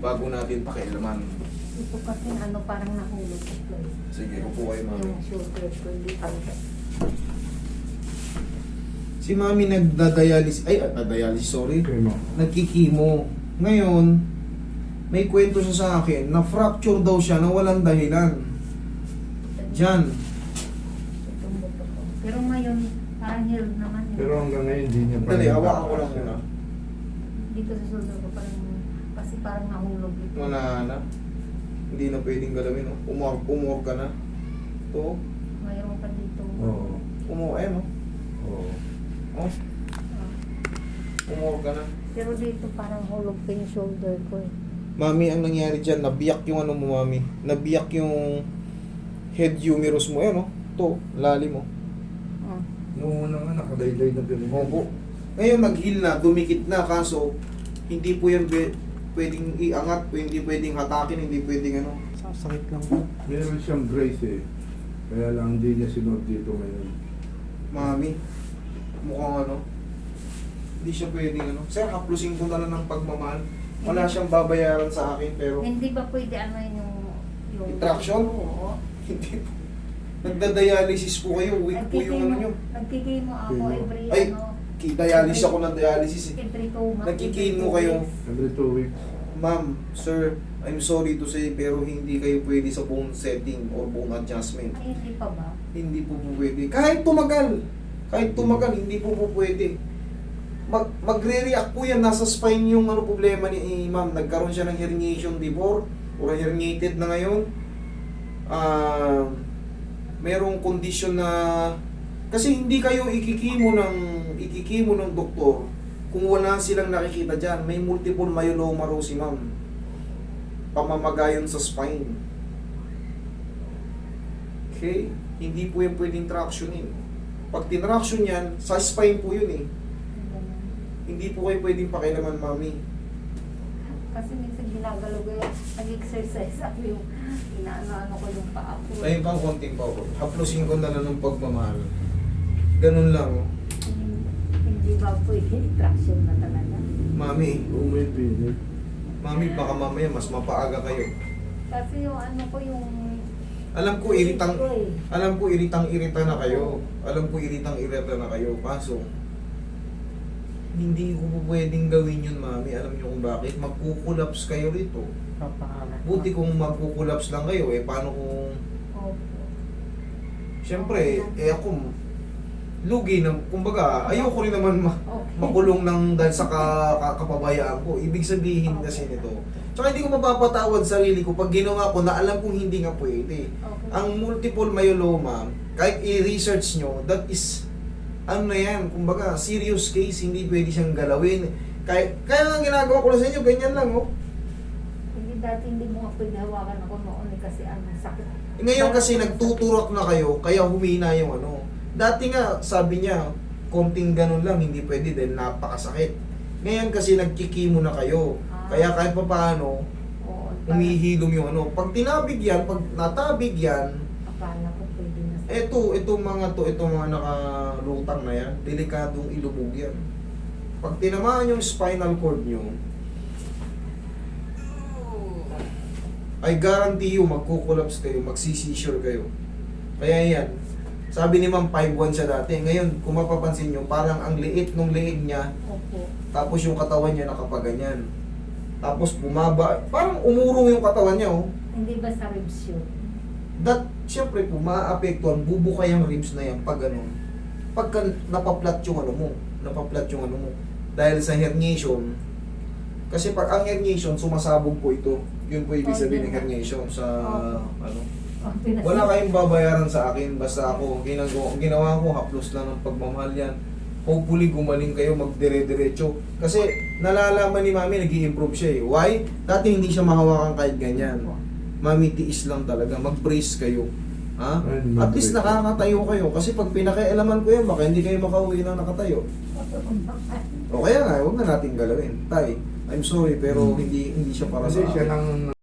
bago natin pakialaman. Ito kasi ano, parang nahulog ito eh. Sige, upo kayo, mami. Yung shoulder ko, hindi pa. Si mami nagdadialysis, dialysis, sorry. Okay mo. Nagkikimo. Ngayon, may kwento siya sa akin, na-fracture daw siya na walang dahilan. Diyan. Itong buto ko. Pero ngayon, parang healed naman eh. Pero hanggang ngayon, hindi niya pa Dali, rin hawakan ko lang nakakasya. muna. Dito sa shoulder ko, parang, kasi parang nahulog ito. Wala na. Hindi na pwedeng galawin. No? Umor ka na. Ito. Mayroon pa dito. Oo. No? Oo. Oh, Ah. umor ka na. Pero dito parang hulog pa yung shoulder ko eh. Mami, ang nangyari dyan, nabiyak yung ano mo, mami. Nabiyak yung head humerus mo. Ayan, no? Ito, lalim mo. Ah. Noong una nga, nakadaylay na ganun. Opo. Ngayon, nag-heal na, dumikit na. Kaso, hindi po yan pwedeng iangat, hindi pwedeng hatakin, hindi pwedeng ano. Sasakit lang po. Meron siyang brace eh. Kaya lang hindi niya sinod dito ngayon. Mami, mukhang ano, hindi siya pwedeng ano. Sir, haplusin ko na lang ng pagmamahal. Wala siyang babayaran sa akin, pero Hindi ba pwede ano yung Traction? Oo. hindi po. Nagda-dialysis po kayo, weak po yung ano nyo. Nagkikimo ako Kimo. every Ay, ano. Dialysis ako ng dialysis eh. Every 2 months. Nagkikimo kayo. Every 2 weeks. Ma'am, sir, I'm sorry to say, pero hindi kayo pwede sa bone setting or bone adjustment. Ay, hindi pa ba? Hindi po pwede. Kahit tumagal, hindi po pwede. Magre-react po yan, nasa spine yung ano problema ni ma'am. Nagkaroon siya ng herniation before, or herniated na ngayon. Merong condition na, kasi hindi kayo ikikimo ng doktor kung wala silang nakikita dyan. May multiple myeloma raw si ma'am. Pamamagayon sa spine. Okay? Hindi po yan pwedeng tractionin. Pag tinraction yan, sa spine po yun eh. Hindi po kayo pwedeng pakialaman, mami. Kasi minsan ginagalaw ko yung nag-exercise ako yung inaano-ano ko yung paa ko. Ayun pang konting pa ako. Haplusin ko na lang ng pagmamahal. Ganun lang. Oh. Hindi ba pwede traction na talaga? Mami, Kung may pinit. mami, baka mamaya mas mapaaga kayo. Kasi yung ano ko yung... Alam ko iritang ko eh. irita na kayo. Alam ko iritang-irita na kayo. Kaso, hindi ko po pwedeng gawin yun, mami. Alam niyo kung bakit? Magkukulaps kayo rito. Papahalat. Buti kung magkukulaps lang kayo, eh paano kung... Opo. Siyempre, eh ako, lugi na, kumbaga, ayoko rin naman Okay. makulong ng dahil sa kapabayaan ko. Ibig sabihin kasi nito. Tsaka hindi ko mapapatawad sarili ko pag ginawa ko na alam kong hindi nga pwede. Okay. Ang multiple myeloma, kahit i-research nyo, that is, ano na yan, kumbaga, serious case, hindi pwede siyang galawin. Kaya nga ginagawa ko lang sa inyo, ganyan lang, oh. Hindi dati hindi mo nga pwede hawakan ako noon eh, kasi ang sakit. Ngayon kasi nagtuturok na kayo, kaya humina yung ano. Dati nga, sabi niya, konting ganun lang, hindi pwede dahil napakasakit. Ngayon kasi nagkikimo na kayo. Kaya kahit pa paano, Oo. umihilom yung ano. Pag tinabig yan, pag natabig yan, Akala ko pwede na sa... itong mga nakalutang na yan, delikadong ilubog yan. Pag tinamaan yung spinal cord nyo, I guarantee you, magkukulaps kayo, magsisisure kayo. Kaya yan, sabi ni Ma'am 5'1" siya dati. Ngayon, kung mapapansin nyo, parang ang liit nung liig niya, Opo. tapos yung katawan niya nakapaganyan. Tapos bumaba, parang umurong yung katawan niya, oh. Hindi ba sa ribs yun? Siyempre po, maaapektuhan, bubukay ang ribs na yan pag ganun. Pagka napaplat yung ano mo, dahil sa herniation, kasi pag ang herniation, sumasabog po ito. Yun po ibig sabihin ng herniation sa, ano. Wala kayong babayaran sa akin, basta ako, ginawa ko, haplos lang ng pagmamahal yan. Hopefully, gumaling kayo, magdire-diretso. Kasi, nalalaman ni Mami, nag-i-improve siya eh. Why? Dati hindi siya mahawakan kahit ganyan. Mami, tiis lang talaga. Mag-brace kayo. Ha? At least nakakatayo kayo. Kasi pag pinakialaman ko yan, baka hindi kayo makauwi na nakatayo. O kaya nga, huwag na natin galawin. Tay, I'm sorry, pero hindi siya para Kasi sa siya akin. lang